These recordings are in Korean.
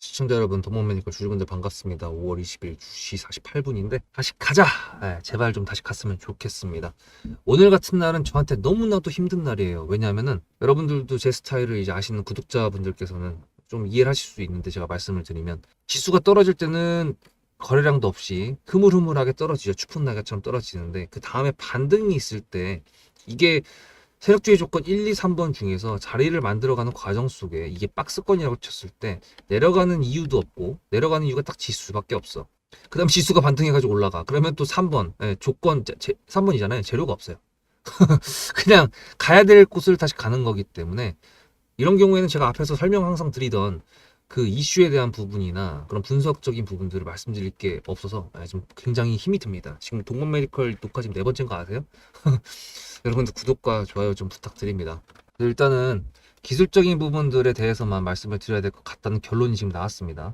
시청자 여러분, 도모메디컬 주주분들 반갑습니다. 5월 20일 2시 48분인데 다시 가자! 제발 좀 다시 갔으면 좋겠습니다. 오늘 같은 날은 저한테 너무나도 힘든 날이에요. 왜냐하면은 여러분들도 제 스타일을 이제 아시는 구독자분들께서는 좀 이해를 하실 수 있는데, 제가 말씀을 드리면 지수가 떨어질 때는 거래량도 없이 흐물흐물하게 떨어지죠. 추풍 낙엽처럼 떨어지는데, 그 다음에 반등이 있을 때 이게 세력주의 조건 1, 2, 3번 중에서 자리를 만들어가는 과정 속에 이게 박스권이라고 쳤을 때 내려가는 이유도 없고, 내려가는 이유가 딱 지수밖에 없어. 그 다음 지수가 반등해가지고 올라가. 그러면 또 3번, 조건, 3번이잖아요. 재료가 없어요. 그냥 가야 될 곳을 다시 가는 거기 때문에, 이런 경우에는 제가 앞에서 설명 항상 드리던 그 이슈에 대한 부분이나 그런 분석적인 부분들을 말씀드릴 게 없어서 좀 굉장히 힘이 듭니다. 지금 동원 메디컬 녹화 지금 4번째인 거 아세요? 여러분들 구독과 좋아요 좀 부탁드립니다. 일단은 기술적인 부분들에 대해서만 말씀을 드려야 될 것 같다는 결론이 지금 나왔습니다.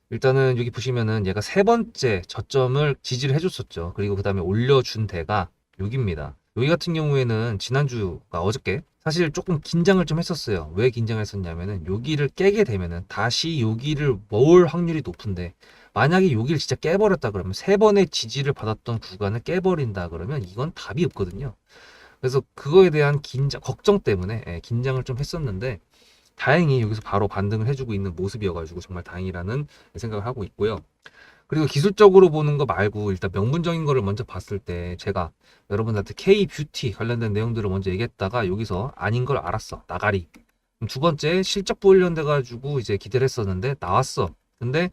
일단은 여기 보시면은 얘가 세 번째 저점을 지지를 해줬었죠. 그리고 그 다음에 올려준 데가 여기입니다. 여기 같은 경우에는 지난주가 어저께 사실 조금 긴장을 좀 했었어요. 왜 긴장을 했었냐면은 여기를 깨게 되면은 다시 여기를 모을 확률이 높은데, 만약에 여기를 진짜 깨버렸다 그러면, 세 번의 지지를 받았던 구간을 깨버린다 그러면 이건 답이 없거든요. 그래서 그거에 대한 걱정 때문에 긴장을 좀 했었는데, 다행히 여기서 바로 반등을 해주고 있는 모습이어가지고 정말 다행이라는 생각을 하고 있고요. 그리고 기술적으로 보는 거 말고 일단 명분적인 거를 먼저 봤을 때, 제가 여러분들한테 K-뷰티 관련된 내용들을 먼저 얘기했다가 여기서 아닌 걸 알았어. 나가리. 두 번째, 실적 보이려 돼가지고 이제 기대를 했었는데 나왔어. 근데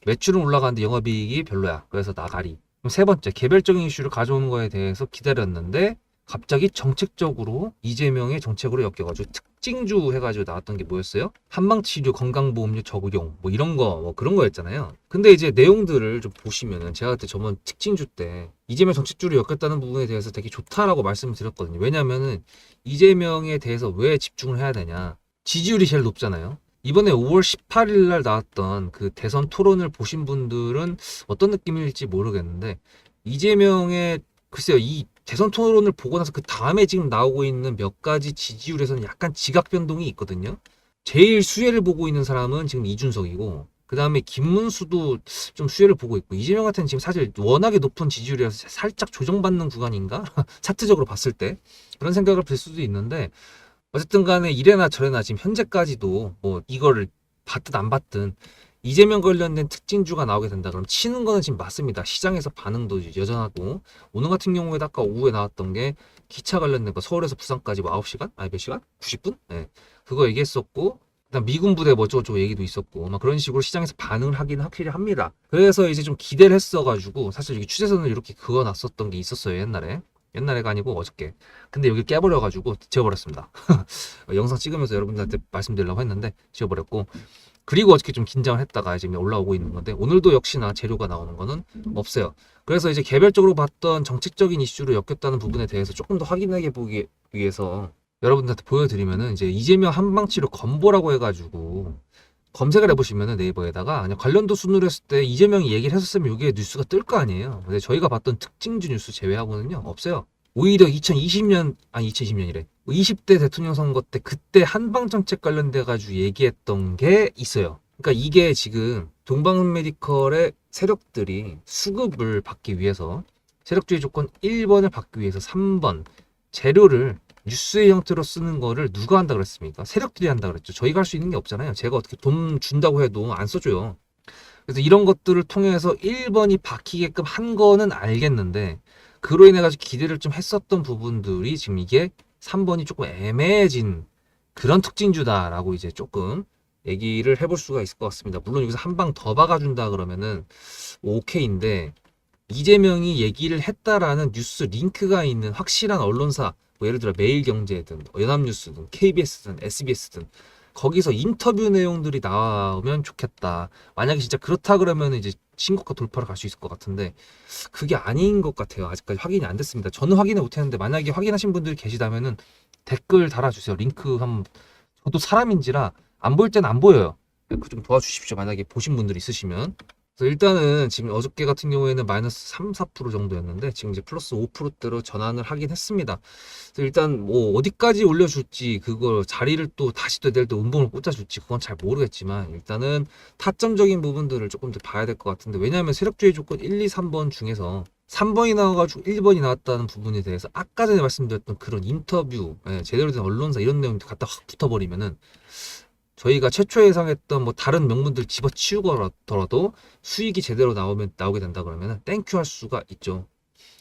매출은 올라가는데 영업이익이 별로야. 그래서 나가리. 그럼 세 번째, 개별적인 이슈를 가져오는 거에 대해서 기다렸는데 갑자기 정책적으로 이재명의 정책으로 엮여가지고 특징주 해가지고 나왔던 게 뭐였어요? 한방치료, 건강보험료 적용, 뭐 이런 거, 뭐 그런 거였잖아요. 근데 이제 내용들을 좀 보시면은, 제가 그때 저번 특징주 때 이재명 정책주로 엮였다는 부분에 대해서 되게 좋다라고 말씀을 드렸거든요. 왜냐면은 이재명에 대해서 왜 집중을 해야 되냐? 지지율이 제일 높잖아요. 이번에 5월 18일 날 나왔던 그 대선 토론을 보신 분들은 어떤 느낌일지 모르겠는데, 이재명의, 글쎄요, 이 대선 토론을 보고 나서 그 다음에 지금 나오고 있는 몇 가지 지지율에서는 약간 지각 변동이 있거든요. 제일 수혜를 보고 있는 사람은 지금 이준석이고, 그 다음에 김문수도 좀 수혜를 보고 있고, 이재명 같은 지금 사실 워낙에 높은 지지율이라서 살짝 조정받는 구간인가? 차트적으로 봤을 때 그런 생각을 들 수도 있는데, 어쨌든 간에 이래나 저래나 지금 현재까지도 뭐 이거를 받든 안 받든 이재명 관련된 특징주가 나오게 된다 그러면 치는 거는 지금 맞습니다. 시장에서 반응도 여전하고, 오늘 같은 경우에도 아까 오후에 나왔던 게 기차 관련된 거, 서울에서 부산까지 뭐 9시간? 아니 몇 시간? 90분? 네. 그거 얘기했었고, 그다음 미군 부대 뭐 어쩌고저쩌고 얘기도 있었고, 막 그런 식으로 시장에서 반응을 하긴 확실히 합니다. 그래서 이제 좀 기대를 했어가지고, 사실 여기 추세선을 이렇게 그어놨었던 게 있었어요, 옛날에. 옛날에가 아니고 어저께. 근데 여기 깨버려가지고 지워버렸습니다. 영상 찍으면서 여러분들한테 말씀드리려고 했는데 지워버렸고, 그리고 어저께 좀 긴장을 했다가 지금 올라오고 있는 건데, 오늘도 역시나 재료가 나오는 거는 없어요. 그래서 이제 개별적으로 봤던 정책적인 이슈로 엮였다는 부분에 대해서 조금 더 확인해 보기 위해서 여러분들한테 보여드리면은, 이제 이재명 한방치료 건보라고 해가지고 검색을 해보시면은 네이버에다가 그냥 관련도 순으로 했을 때 이재명이 얘기를 했었으면 이게 뉴스가 뜰 거 아니에요. 근데 저희가 봤던 특징주 뉴스 제외하고는요, 없어요. 오히려 2020년, 아니 2020년이래. 20대 대통령 선거 때 그때 한방 정책 관련돼 가지고 얘기했던 게 있어요. 그러니까 이게 지금 동방 메디컬의 세력들이 수급을 받기 위해서, 세력주의 조건 1번을 받기 위해서 3번 재료를 뉴스의 형태로 쓰는 거를 누가 한다 그랬습니까? 세력들이 한다 그랬죠. 저희가 할 수 있는 게 없잖아요. 제가 어떻게 돈 준다고 해도 안 써줘요. 그래서 이런 것들을 통해서 1번이 박히게끔 한 거는 알겠는데, 그로 인해 가지고 기대를 좀 했었던 부분들이 지금 이게 3번이 조금 애매해진 그런 특징주다라고 이제 조금 얘기를 해볼 수가 있을 것 같습니다. 물론 여기서 한 방 더 박아준다 그러면은 오케이인데, 이재명이 얘기를 했다라는 뉴스 링크가 있는 확실한 언론사, 뭐 예를 들어 매일경제든 연합뉴스든 KBS든 SBS든, 거기서 인터뷰 내용들이 나오면 좋겠다. 만약에 진짜 그렇다 그러면 이제 신고가 돌파를 갈 수 있을 것 같은데, 그게 아닌 것 같아요. 아직까지 확인이 안 됐습니다. 저는 확인을 못했는데, 만약에 확인하신 분들이 계시다면은 댓글 달아주세요. 링크 한번. 저도 사람인지라 안 보일 때는 안 보여요. 그 좀 도와주십시오. 만약에 보신 분들 있으시면. 그래서 일단은 지금 어저께 같은 경우에는 마이너스 3, 4% 정도였는데 지금 이제 플러스 5%대로 전환을 하긴 했습니다. 그래서 일단 뭐 어디까지 올려줄지 그걸 자리를 또 다시 또 내일 또 운봉을 꽂아줄지 그건 잘 모르겠지만 일단은 타점적인 부분들을 조금 더 봐야 될 것 같은데 왜냐하면 세력주의 조건 1, 2, 3번 중에서 3번이 나와가지고 1번이 나왔다는 부분에 대해서 아까 전에 말씀드렸던 그런 인터뷰, 제대로 된 언론사 이런 내용도 갖다 확 붙어버리면은 저희가 최초 예상했던 뭐 다른 명분들 집어치우더라도 수익이 제대로 나오게 된다 그러면 땡큐 할 수가 있죠.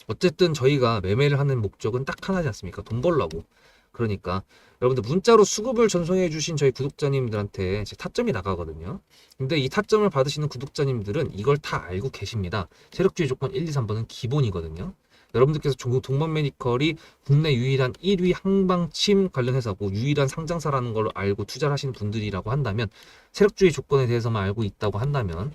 어쨌든 저희가 매매를 하는 목적은 딱 하나지 않습니까? 돈 벌려고. 그러니까 여러분들 문자로 수급을 전송해 주신 저희 구독자님들한테 제 타점이 나가거든요. 근데 이 타점을 받으시는 구독자님들은 이걸 다 알고 계십니다. 세력주의 조건 1, 2, 3번은 기본이거든요. 여러분들께서 종국 동반 메디컬이 국내 유일한 1위 항방침 관련 회사고 유일한 상장사라는 걸 알고 투자를 하시는 분들이라고 한다면 세력주의 조건에 대해서만 알고 있다고 한다면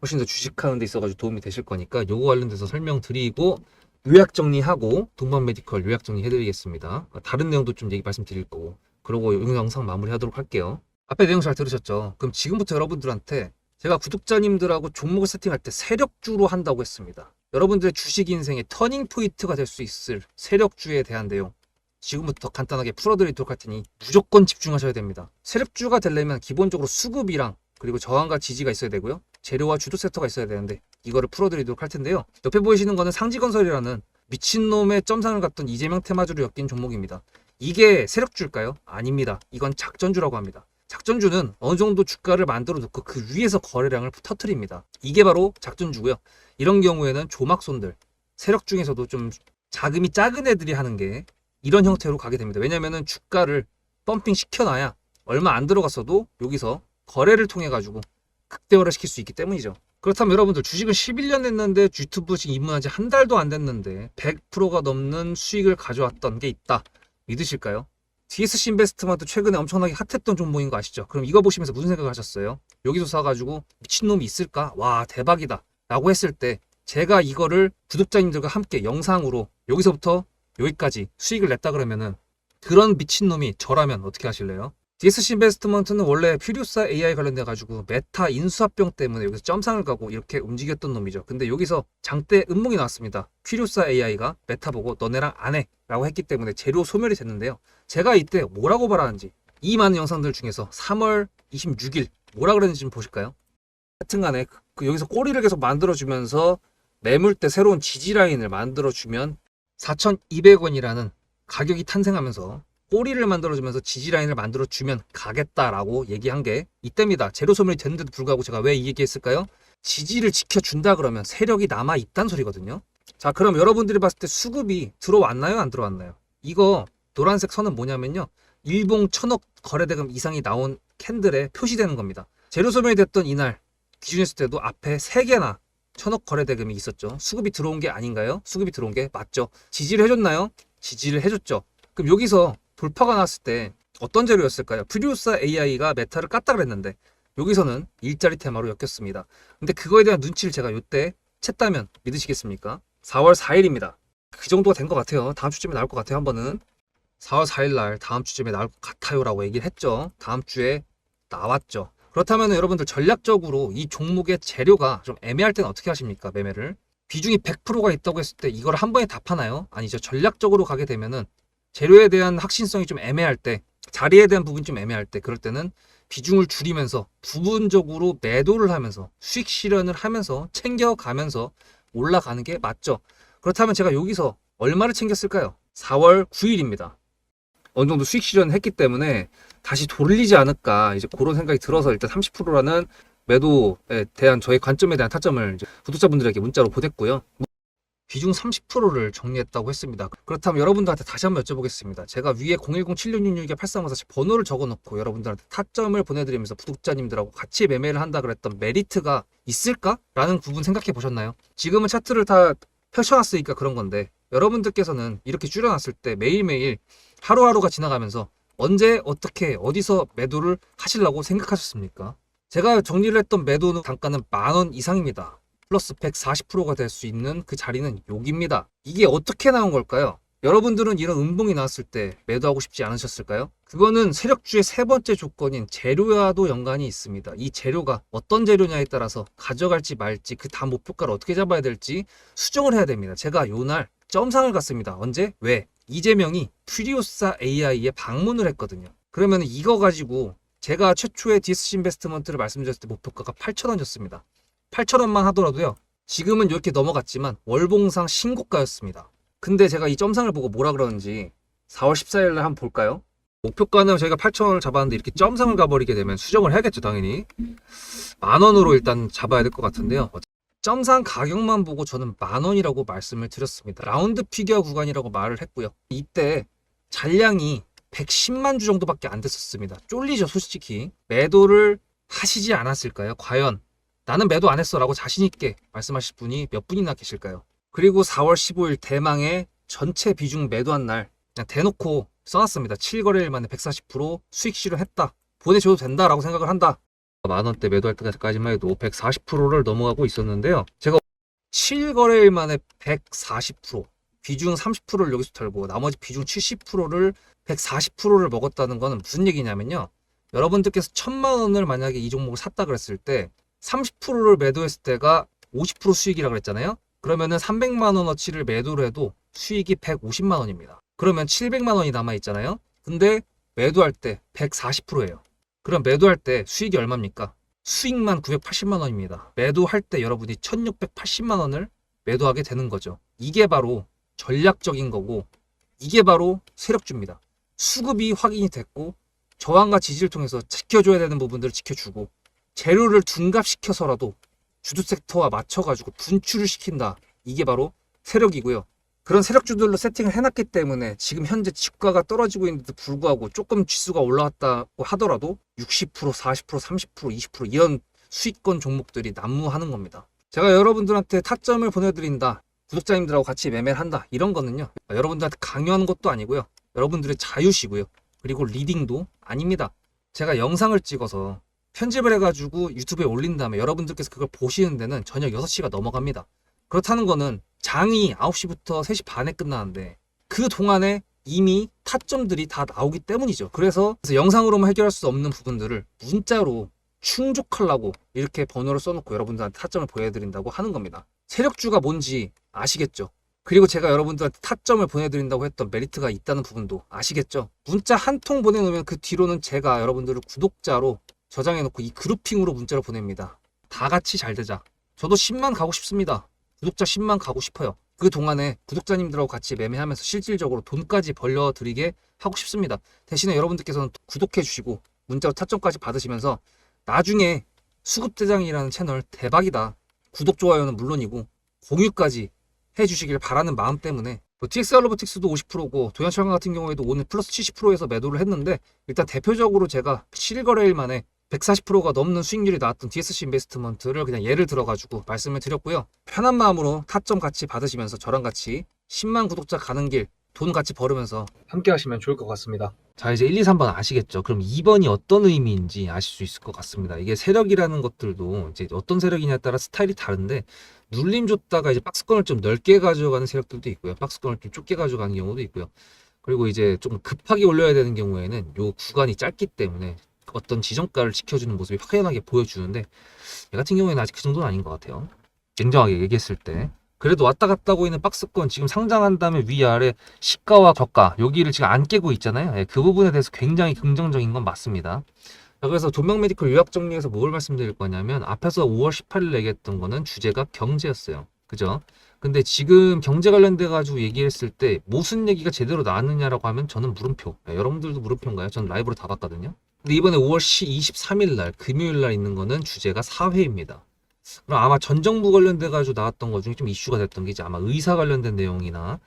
훨씬 더 주식하는 데 있어가지고 도움이 되실 거니까 요거 관련돼서 설명드리고 요약 정리하고 동반 메디컬 요약 정리 해드리겠습니다. 다른 내용도 좀 얘기 말씀드릴 거고 그러고 이 영상 마무리하도록 할게요. 앞에 내용 잘 들으셨죠? 그럼 지금부터 여러분들한테 제가 구독자님들하고 종목을 세팅할 때 세력주로 한다고 했습니다. 여러분들의 주식 인생의 터닝 포인트가 될 수 있을 세력주에 대한 내용 지금부터 간단하게 풀어드리도록 할 테니 무조건 집중하셔야 됩니다. 세력주가 되려면 기본적으로 수급이랑 그리고 저항과 지지가 있어야 되고요. 재료와 주도 섹터가 있어야 되는데 이거를 풀어드리도록 할 텐데요. 옆에 보이시는 거는 상지건설이라는 미친놈의 점상을 갖던 이재명 테마주로 엮인 종목입니다. 이게 세력주일까요? 아닙니다. 이건 작전주라고 합니다. 작전주는 어느 정도 주가를 만들어 놓고 그 위에서 거래량을 터트립니다. 이게 바로 작전주고요. 이런 경우에는 조막손들, 세력 중에서도 좀 자금이 작은 애들이 하는 게 이런 형태로 가게 됩니다. 왜냐면은 주가를 펌핑 시켜놔야 얼마 안 들어갔어도 여기서 거래를 통해 가지고 극대화를 시킬 수 있기 때문이죠. 그렇다면 여러분들 주식을 11년 했는데 유튜브 지금 입문한 지 한 달도 안 됐는데 100%가 넘는 수익을 가져왔던 게 있다. 믿으실까요? DSC 인베스트먼트 최근에 엄청나게 핫했던 종목인 거 아시죠? 그럼 이거 보시면서 무슨 생각을 하셨어요? 여기서 사가지고 미친놈이 있을까? 와 대박이다 라고 했을 때 제가 이거를 구독자님들과 함께 영상으로 여기서부터 여기까지 수익을 냈다 그러면은 그런 미친놈이 저라면 어떻게 하실래요? DSC 인베스트먼트는 원래 퓨리오사 AI 관련돼 가지고 메타 인수합병 때문에 여기서 점상을 가고 이렇게 움직였던 놈이죠. 근데 여기서 장대 음봉이 나왔습니다. 퓨리오사 AI가 메타 보고 너네랑 안 해 라고 했기 때문에 재료 소멸이 됐는데요. 제가 이때 뭐라고 말하는지 이 많은 영상들 중에서 3월 26일 뭐라 그랬는지 좀 보실까요? 하여튼간에 그 여기서 꼬리를 계속 만들어주면서 매물대 새로운 지지라인을 만들어주면 4,200원이라는 가격이 탄생하면서 꼬리를 만들어주면서 지지라인을 만들어주면 가겠다라고 얘기한 게 이때입니다. 재료 소멸이 됐는데도 불구하고 제가 왜 이 얘기했을까요? 지지를 지켜준다 그러면 세력이 남아있다는 소리거든요. 자 그럼 여러분들이 봤을 때 수급이 들어왔나요? 안 들어왔나요? 이거 노란색 선은 뭐냐면요. 일봉 1,000억 거래대금 이상이 나온 캔들에 표시되는 겁니다. 재료 소멸이 됐던 이날 기준했을 때도 앞에 3개나 1,000억 거래대금이 있었죠. 수급이 들어온 게 아닌가요? 수급이 들어온 게 맞죠. 지지를 해줬나요? 지지를 해줬죠. 그럼 여기서 돌파가 났을 때 어떤 재료였을까요? 퓨리오사 AI가 메타를 깠다 그랬는데 여기서는 일자리 테마로 엮였습니다. 근데 그거에 대한 눈치를 제가 이때 챘다면 믿으시겠습니까? 4월 4일입니다. 그 정도가 된 것 같아요. 다음 주쯤에 나올 것 같아요. 한 번은 4월 4일 날 다음 주쯤에 나올 것 같아요 라고 얘기를 했죠. 다음 주에 나왔죠. 그렇다면 여러분들 전략적으로 이 종목의 재료가 좀 애매할 때는 어떻게 하십니까? 매매를 비중이 100%가 있다고 했을 때 이걸 한 번에 다 파나요? 아니죠. 전략적으로 가게 되면은 재료에 대한 확신성이 좀 애매할 때, 자리에 대한 부분이 좀 애매할 때, 그럴 때는 비중을 줄이면서 부분적으로 매도를 하면서 수익 실현을 하면서 챙겨가면서 올라가는 게 맞죠. 그렇다면 제가 여기서 얼마를 챙겼을까요? 4월 9일입니다. 어느 정도 수익 실현을 했기 때문에 다시 돌리지 않을까 이제 그런 생각이 들어서 일단 30%라는 매도에 대한 저의 관점에 대한 타점을 이제 구독자분들에게 문자로 보냈고요. 비중 30%를 정리했다고 했습니다. 그렇다면 여러분들한테 다시 한번 여쭤보겠습니다. 제가 위에 010-7666-8354 번호를 적어놓고 여러분들한테 타점을 보내드리면서 구독자님들하고 같이 매매를 한다 그랬던 메리트가 있을까? 라는 부분 생각해 보셨나요? 지금은 차트를 다 펼쳐놨으니까 그런 건데 여러분들께서는 이렇게 줄여놨을 때 매일매일 하루하루가 지나가면서 언제 어떻게 어디서 매도를 하시려고 생각하셨습니까? 제가 정리를 했던 매도 단가는 10,000원 이상입니다. 플러스 140%가 될 수 있는 그 자리는 여기입니다. 이게 어떻게 나온 걸까요? 여러분들은 이런 음봉이 나왔을 때 매도하고 싶지 않으셨을까요? 그거는 세력주의 세 번째 조건인 재료와도 연관이 있습니다. 이 재료가 어떤 재료냐에 따라서 가져갈지 말지 그 다음 목표가를 어떻게 잡아야 될지 수정을 해야 됩니다. 제가 요날 점상을 갔습니다. 언제? 왜? 이재명이 퓨리오사 AI에 방문을 했거든요. 그러면 이거 가지고 제가 최초에 디스시 인베스트먼트를 말씀드렸을 때 목표가가 8,000원이었습니다. 8,000원만 하더라도요. 지금은 이렇게 넘어갔지만 월봉상 신고가였습니다. 근데 제가 이 점상을 보고 뭐라 그러는지 4월 14일 날 한번 볼까요? 목표가는 저희가 8,000원을 잡았는데 이렇게 점상을 가버리게 되면 수정을 해야겠죠, 당연히. 10,000원으로 일단 잡아야 될 것 같은데요. 점상 가격만 보고 저는 10,000원이라고 말씀을 드렸습니다. 라운드 피겨 구간이라고 말을 했고요. 이때 잔량이 110만 주 정도밖에 안 됐었습니다. 쫄리죠, 솔직히. 매도를 하시지 않았을까요? 과연 나는 매도 안 했어 라고 자신있게 말씀하실 분이 몇 분이나 계실까요? 그리고 4월 15일 대망의 전체 비중 매도한 날 그냥 대놓고 써놨습니다. 7거래일 만에 140% 수익 실현했다. 보내줘도 된다라고 생각을 한다. 만원대 매도할 때까지만 해도 140%를 넘어가고 있었는데요. 제가 7거래일 만에 140% 비중 30%를 여기서 털고 나머지 비중 70%를 140%를 먹었다는 거는 무슨 얘기냐면요. 여러분들께서 1,000만 원을 만약에 이 종목을 샀다 그랬을 때 30%를 매도했을 때가 50% 수익이라고 그랬잖아요. 그러면은 300만 원어치를 매도를 해도 수익이 150만 원입니다. 그러면 700만 원이 남아 있잖아요. 근데 매도할 때 140%예요. 그럼 매도할 때 수익이 얼마입니까? 수익만 980만 원입니다. 매도할 때 여러분이 1680만 원을 매도하게 되는 거죠. 이게 바로 전략적인 거고 이게 바로 세력주입니다. 수급이 확인이 됐고 저항과 지지를 통해서 지켜줘야 되는 부분들을 지켜주고 재료를 둔갑시켜서라도 주도 섹터와 맞춰가지고 분출을 시킨다. 이게 바로 세력이고요. 그런 세력주들로 세팅을 해놨기 때문에 지금 현재 주가가 떨어지고 있는데도 불구하고 조금 지수가 올라왔다고 하더라도 60%, 40%, 30%, 20% 이런 수익권 종목들이 난무하는 겁니다. 제가 여러분들한테 타점을 보내드린다. 구독자님들하고 같이 매매를 한다. 이런 거는요. 여러분들한테 강요하는 것도 아니고요. 여러분들의 자유시고요. 그리고 리딩도 아닙니다. 제가 영상을 찍어서 편집을 해가지고 유튜브에 올린 다음에 여러분들께서 그걸 보시는 데는 저녁 6시가 넘어갑니다. 그렇다는 거는 장이 9시부터 3시 반에 끝나는데 그 동안에 이미 타점들이 다 나오기 때문이죠. 그래서 영상으로만 해결할 수 없는 부분들을 문자로 충족하려고 이렇게 번호를 써놓고 여러분들한테 타점을 보여드린다고 하는 겁니다. 세력주가 뭔지 아시겠죠? 그리고 제가 여러분들한테 타점을 보내드린다고 했던 메리트가 있다는 부분도 아시겠죠? 문자 한 통 보내놓으면 그 뒤로는 제가 여러분들을 구독자로 저장해놓고 이 그룹핑으로 문자를 보냅니다. 다 같이 잘 되자. 저도 10만 가고 싶습니다. 구독자 10만 가고 싶어요. 그 동안에 구독자님들하고 같이 매매하면서 실질적으로 돈까지 벌려드리게 하고 싶습니다. 대신에 여러분들께서는 구독해주시고 문자로 타점까지 받으시면서 나중에 수급대장이라는 채널 대박이다. 구독, 좋아요는 물론이고 공유까지 해주시길 바라는 마음 때문에 TXR 로보틱스도 50%고 도현철강 같은 경우에도 오늘 플러스 70%에서 매도를 했는데 일단 대표적으로 제가 7거래일 만에 140%가 넘는 수익률이 나왔던 DSC 인베스트먼트를 그냥 예를 들어가지고 말씀을 드렸고요. 편한 마음으로 타점 같이 받으시면서 저랑 같이 10만 구독자 가는 길 돈 같이 벌으면서 함께 하시면 좋을 것 같습니다. 자, 이제 1, 2, 3번 아시겠죠? 그럼 2번이 어떤 의미인지 아실 수 있을 것 같습니다. 이게 세력이라는 것들도 이제 어떤 세력이냐에 따라 스타일이 다른데 눌림 줬다가 이제 박스권을 좀 넓게 가져가는 세력들도 있고요. 박스권을 좀 좁게 가져가는 경우도 있고요. 그리고 이제 좀 급하게 올려야 되는 경우에는 요 구간이 짧기 때문에 어떤 지정가를 지켜주는 모습이 확연하게 보여주는데 얘 같은 경우에는 아직 그 정도는 아닌 것 같아요. 냉정하게 얘기했을 때. 그래도 왔다 갔다 하고 있는 박스권 지금 상장한 다음에 위아래 시가와 저가 여기를 지금 안 깨고 있잖아요. 예, 그 부분에 대해서 굉장히 긍정적인 건 맞습니다. 자, 그래서 조명 메디컬 요약 정리해서 뭘 말씀드릴 거냐면 앞에서 5월 18일 얘기했던 거는 주제가 경제였어요. 그죠? 근데 지금 경제 관련돼 가지고 얘기했을 때 무슨 얘기가 제대로 나왔느냐라고 하면 저는 물음표. 예, 여러분들도 물음표인가요? 저는 라이브로 다 봤거든요. 근데 이번에 5월 23일 날 금요일 날 있는 거는 주제가 사회입니다. 그럼 아마 전 정부 관련돼 가지고 나왔던 것 중에 좀 이슈가 됐던 게 이제 아마 의사 관련된 내용이나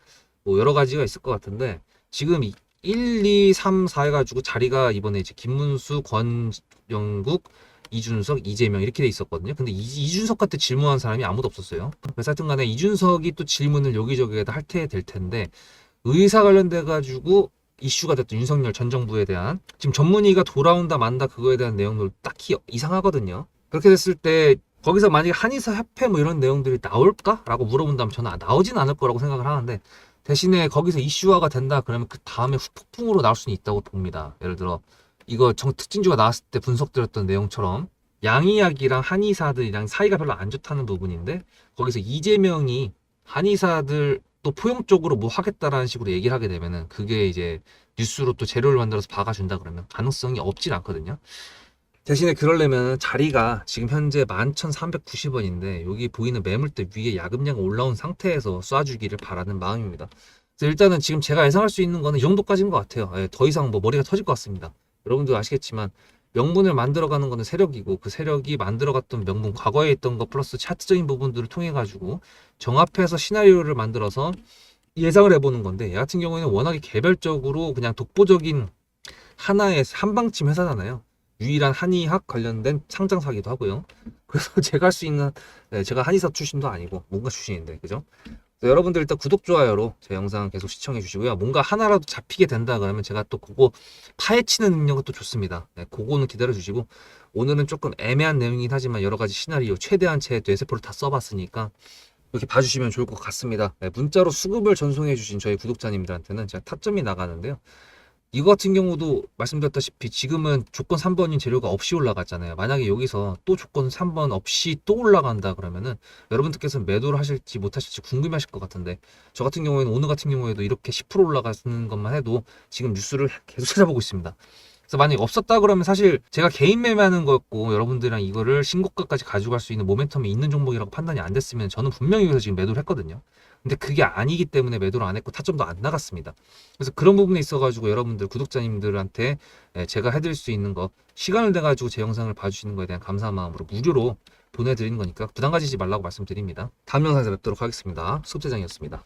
뭐 여러 가지가 있을 것 같은데 지금 1, 2, 3, 4 해가지고 자리가 이번에 이제 김문수, 권영국, 이준석, 이재명 이렇게 돼 있었거든요. 근데 이준석한테 질문한 사람이 아무도 없었어요. 그래서 하여튼 간에 이준석이 또 질문을 여기저기에다 할 테 될 텐데 의사 관련돼 가지고 이슈가 됐던 윤석열 전 정부에 대한 지금 전문의가 돌아온다 만다 그거에 대한 내용들 딱히 이상하거든요. 그렇게 됐을 때 거기서 만약에 한의사 협회 뭐 이런 내용들이 나올까? 라고 물어본다면 저는 나오진 않을 거라고 생각을 하는데 대신에 거기서 이슈화가 된다 그러면 그 다음에 후폭풍으로 나올 수는 있다고 봅니다. 예를 들어 이거 특징주가 나왔을 때 분석드렸던 내용처럼 양이약이랑 한의사들이랑 사이가 별로 안 좋다는 부분인데 거기서 이재명이 한의사들 또 포용적으로 뭐 하겠다라는 식으로 얘기를 하게 되면은 그게 이제 뉴스로 또 재료를 만들어서 박아준다 그러면 가능성이 없진 않거든요. 대신에 그러려면 자리가 지금 현재 11,390원인데 여기 보이는 매물대 위에 야금야금 올라온 상태에서 쏴주기를 바라는 마음입니다. 그래서 일단은 지금 제가 예상할 수 있는 거는 이 정도까지인 것 같아요. 예, 더 이상 뭐 머리가 터질 것 같습니다. 여러분도 아시겠지만 명분을 만들어가는 거는 세력이고 그 세력이 만들어갔던 명분 과거에 있던 거 플러스 차트적인 부분들을 통해 가지고 정합해서 시나리오를 만들어서 예상을 해보는 건데 얘 같은 경우에는 워낙에 개별적으로 그냥 독보적인 하나의 한방침 회사잖아요. 유일한 한의학 관련된 상장사기도 하고요. 그래서 제가 할 수 있는 제가 한의사 출신도 아니고 뭔가 출신인데 그죠? 그래서 여러분들 일단 구독 좋아요로 제 영상 계속 시청해 주시고요. 뭔가 하나라도 잡히게 된다 그러면 제가 또 그거 파헤치는 능력은 또 좋습니다. 네, 그거는 기다려 주시고 오늘은 조금 애매한 내용이긴 하지만 여러 가지 시나리오 최대한 제 뇌세포를 다 써봤으니까 이렇게 봐주시면 좋을 것 같습니다. 네, 문자로 수급을 전송해 주신 저희 구독자님들한테는 제가 타점이 나가는데요. 이거 같은 경우도 말씀드렸다시피 지금은 조건 3번인 재료가 없이 올라갔잖아요. 만약에 여기서 또 조건 3번 없이 또 올라간다 그러면은 여러분들께서는 매도를 하실지 못하실지 궁금하실 것 같은데 저 같은 경우에는 오늘 같은 경우에도 이렇게 10% 올라가는 것만 해도 지금 뉴스를 계속 찾아보고 있습니다. 그래서 만약에 없었다 그러면 사실 제가 개인 매매하는 거였고 여러분들이랑 이거를 신고가까지 가져갈 수 있는 모멘텀이 있는 종목이라고 판단이 안 됐으면 저는 분명히 여기서 지금 매도를 했거든요. 근데 그게 아니기 때문에 매도를 안 했고 타점도 안 나갔습니다. 그래서 그런 부분에 있어가지고 여러분들 구독자님들한테 제가 해드릴 수 있는 거 시간을 내가지고 제 영상을 봐주시는 거에 대한 감사한 마음으로 무료로 보내드리는 거니까 부담 가지지 말라고 말씀드립니다. 다음 영상에서 뵙도록 하겠습니다. 수급대장이었습니다.